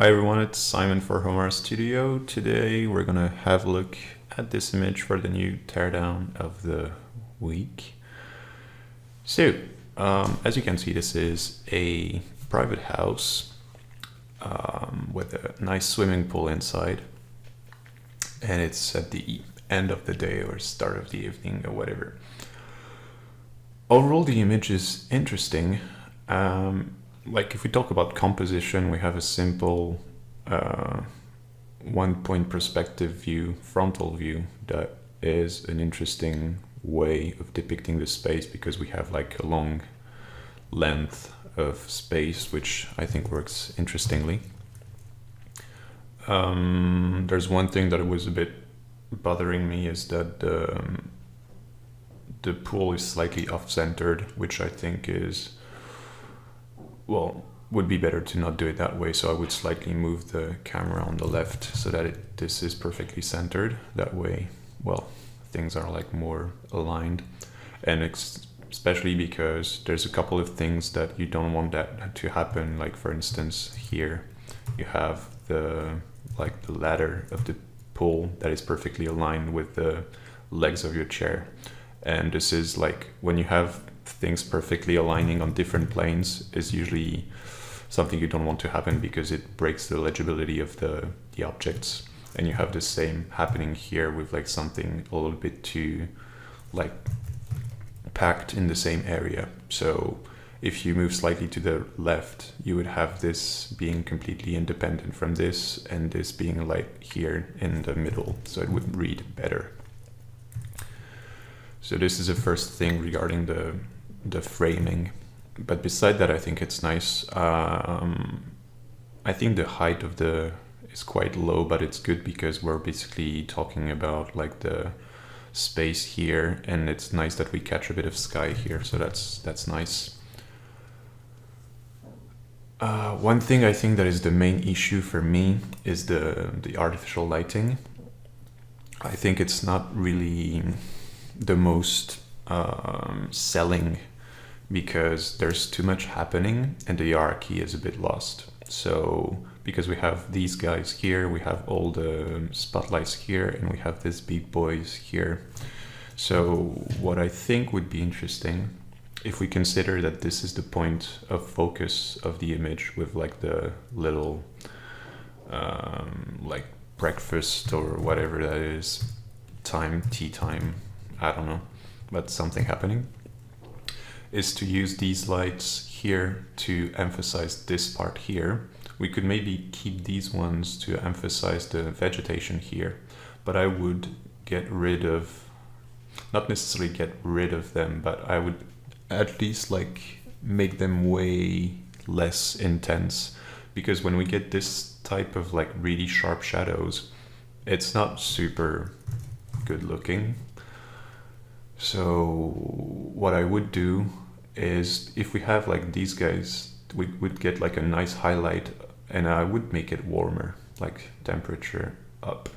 Hi everyone, it's Simon for Horoma Studio. Today we're gonna have a look at this image for the new teardown of the week. So, as you can see, this is a private house with a nice swimming pool inside, and it's at the end of the day or start of the evening or whatever. Overall, the image is interesting. Like if we talk about composition, we have a simple one-point perspective view, frontal view, that is an interesting way of depicting the space because we have like a long length of space, which I think works interestingly. There's one thing that was a bit bothering me is that the pool is slightly off-centered, which I think is, well, would be better to not do it that way. So I would slightly move the camera on the left so that this is perfectly centered. That way, well, things are like more aligned. And especially because there's a couple of things that you don't want that to happen. Like for instance, here you have the ladder of the pool that is perfectly aligned with the legs of your chair. And this is like when you have things perfectly aligning on different planes is usually something you don't want to happen because it breaks the legibility of the objects. And you have the same happening here with like something a little bit too like packed in the same area. So if you move slightly to the left, you would have this being completely independent from this and this being like here in the middle. So it would read better. So this is the first thing regarding the framing. But beside that, I think it's nice. I think the height of is quite low, but it's good because we're basically talking about like the space here, and it's nice that we catch a bit of sky here. So that's nice. One thing I think that is the main issue for me is the artificial lighting. I think it's not really the most selling because there's too much happening and the hierarchy is a bit lost. So because we have these guys here, we have all the spotlights here, and we have these big boys here. So what I think would be interesting, if we consider that this is the point of focus of the image with like the little like breakfast or whatever that is, tea time, I don't know, but something happening, is to use these lights here to emphasize this part here. We could maybe keep these ones to emphasize the vegetation here, but I would get rid of, not necessarily get rid of them, but I would at least like make them way less intense, because when we get this type of like really sharp shadows, it's not super good looking. So what I would do is, if we have like these guys, we would get like a nice highlight, and I would make it warmer, like temperature up.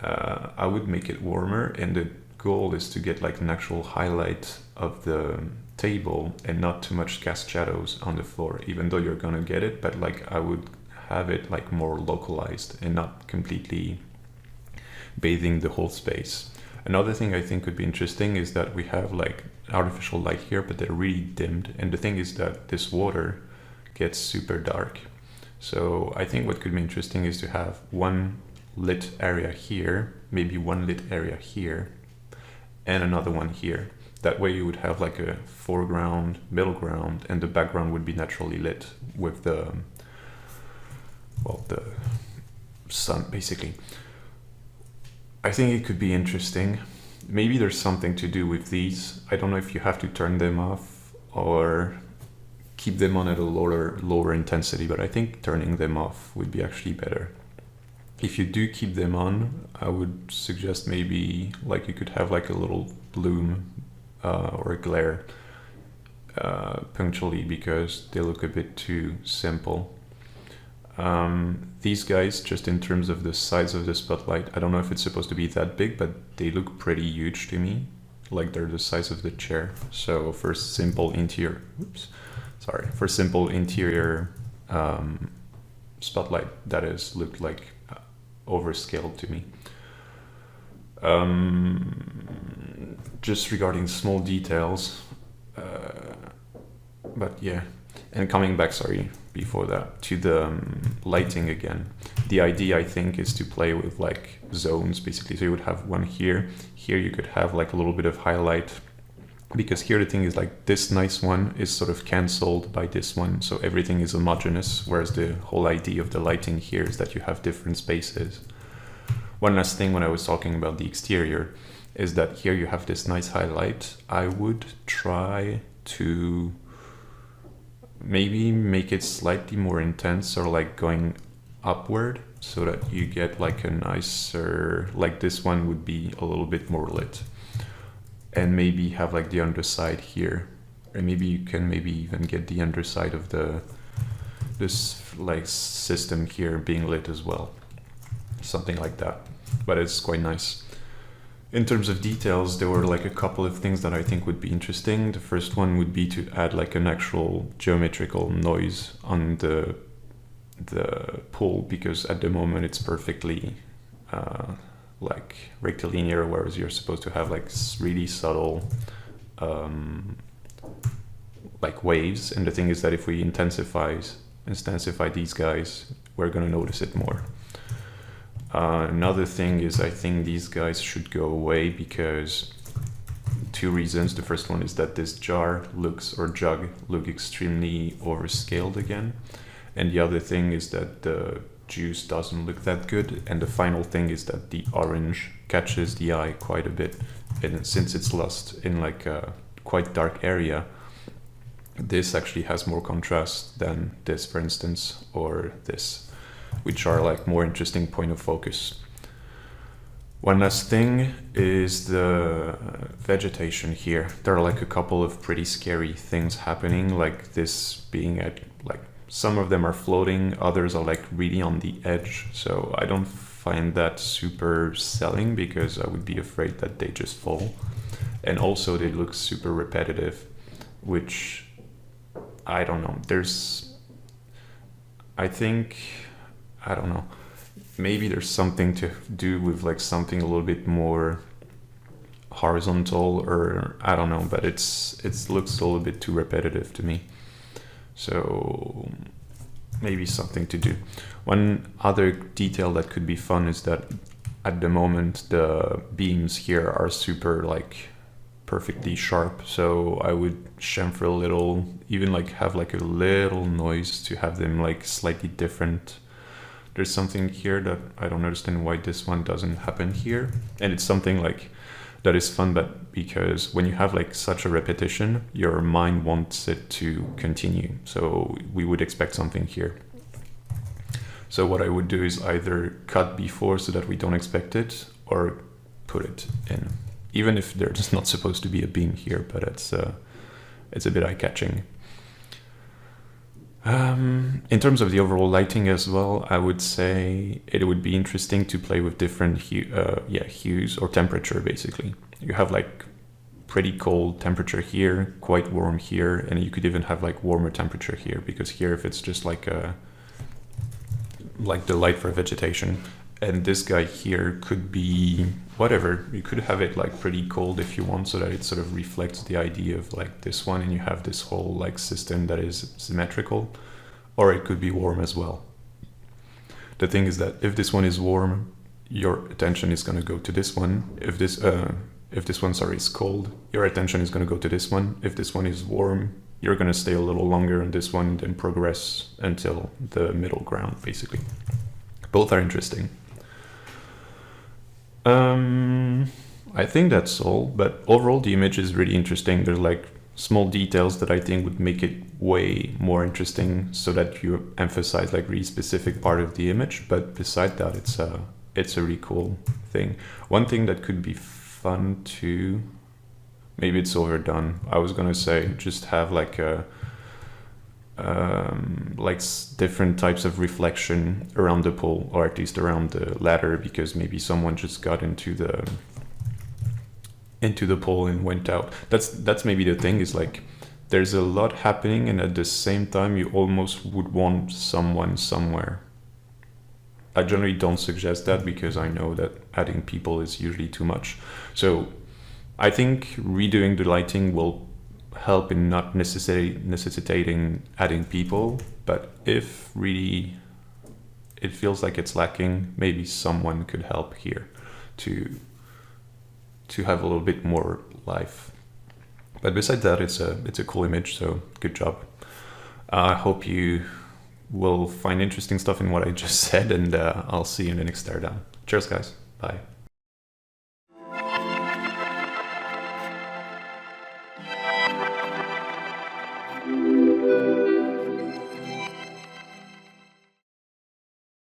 I would make it warmer, and the goal is to get like an actual highlight of the table and not too much cast shadows on the floor, even though you're gonna get it, but like I would have it like more localized and not completely bathing the whole space. Another thing I think could be interesting is that we have like artificial light here, but they're really dimmed. And the thing is that this water gets super dark. So I think what could be interesting is to have one lit area here, maybe one lit area here, and another one here. That way you would have like a foreground, middle ground, and the background would be naturally lit with the sun, basically. I think it could be interesting. Maybe there's something to do with these. I don't know if you have to turn them off or keep them on at a lower intensity, but I think turning them off would be actually better. If you do keep them on, I would suggest maybe like you could have like a little bloom or a glare punctually, because they look a bit too simple. These guys, just in terms of the size of the spotlight, I don't know if it's supposed to be that big, but they look pretty huge to me, like they're the size of the chair. So for simple interior spotlight that is looked like overscaled to me. Just regarding small details, but yeah, and coming back, sorry, before that, to the lighting again. The idea, I think, is to play with like zones, basically. So you would have one here. Here you could have like a little bit of highlight, because here the thing is like this nice one is sort of cancelled by this one. So everything is homogeneous, whereas the whole idea of the lighting here is that you have different spaces. One last thing when I was talking about the exterior is that here you have this nice highlight. I would try to maybe make it slightly more intense, or like going upward, so that you get like a nicer, like this one would be a little bit more lit, and maybe have like the underside here, and maybe you can maybe even get the underside of this like system here being lit as well, something like that. But it's quite nice. In terms of details, there were like a couple of things that I think would be interesting. The first one would be to add like an actual geometrical noise on the pool, because at the moment it's perfectly like rectilinear, whereas you're supposed to have like really subtle like waves. And the thing is that if we intensify these guys, we're gonna notice it more. Another thing is, I think these guys should go away, because two reasons. The first one is that this jug look extremely overscaled again. And the other thing is that the juice doesn't look that good. And the final thing is that the orange catches the eye quite a bit. And since it's lost in like a quite dark area, this actually has more contrast than this, for instance, or this, which are like more interesting point of focus. One last thing is the vegetation here. There are like a couple of pretty scary things happening, like this being at like, some of them are floating, others are like really on the edge. So I don't find that super selling, because I would be afraid that they just fall. And also they look super repetitive, which I don't know. I don't know, maybe there's something to do with like something a little bit more horizontal, or I don't know, but it looks a little bit too repetitive to me. So maybe something to do. One other detail that could be fun is that at the moment the beams here are super like perfectly sharp, so I would chamfer a little, even like have like a little noise to have them like slightly different. There's something here that I don't understand why this one doesn't happen here. And it's something like that is fun, but because when you have like such a repetition, your mind wants it to continue. So we would expect something here. So what I would do is either cut before so that we don't expect it, or put it in. Even if there's not supposed to be a beam here, but it's a bit eye-catching. In terms of the overall lighting as well, I would say it would be interesting to play with different hues or temperature, basically. You have like pretty cold temperature here, quite warm here, and you could even have like warmer temperature here, because here if it's just like the light for vegetation, and this guy here could be whatever. You could have it like pretty cold if you want, so that it sort of reflects the idea of like this one, and you have this whole like system that is symmetrical, or it could be warm as well. The thing is that if this one is warm, your attention is going to go to this one. If this one, is cold, your attention is going to go to this one. If this one is warm, you're going to stay a little longer on this one, then progress until the middle ground, basically. Both are interesting. I think that's all, but overall the image is really interesting. There's like small details that I think would make it way more interesting, so that you emphasize like really specific part of the image. But beside that, it's a really cool thing. One thing that could be fun too, maybe it's overdone. I was gonna say just have like a different types of reflection around the pool, or at least around the ladder, because maybe someone just got into the pool and went out. That's maybe the thing, is like there's a lot happening, and at the same time you almost would want someone somewhere. I generally don't suggest that because I know that adding people is usually too much. So I think redoing the lighting will help in not necessitating adding people, but if really it feels like it's lacking, maybe someone could help here to have a little bit more life. But besides that, it's a cool image, so good job. I hope you will find interesting stuff in what I just said, and I'll see you in the next Teardown. Cheers, guys. Bye.